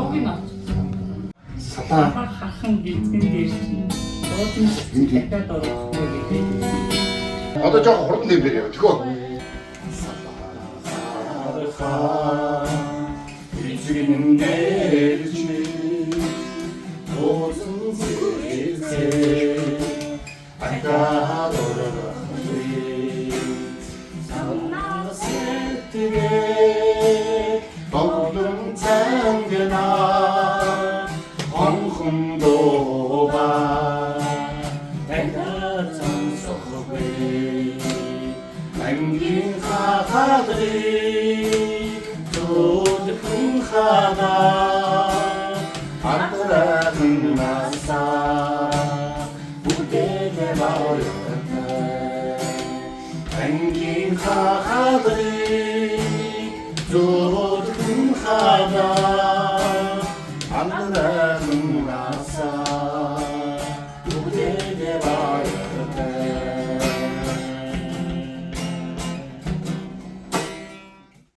Ноги нот. Салаа. Хахан гизгэн дээр чинь. Доотлон дахиад орохгүй гэдэг. Одоо жоох хурдан нэмээр яа. Тгөө. Эцэгэн дээр чи озон зэрэг ага дөрөв самнасэтэгэ богдон цангена онхомдоба тагтан сохвэ ангийн хахадри тодхэн хана антарахын наса Angin khadri, zodun khada.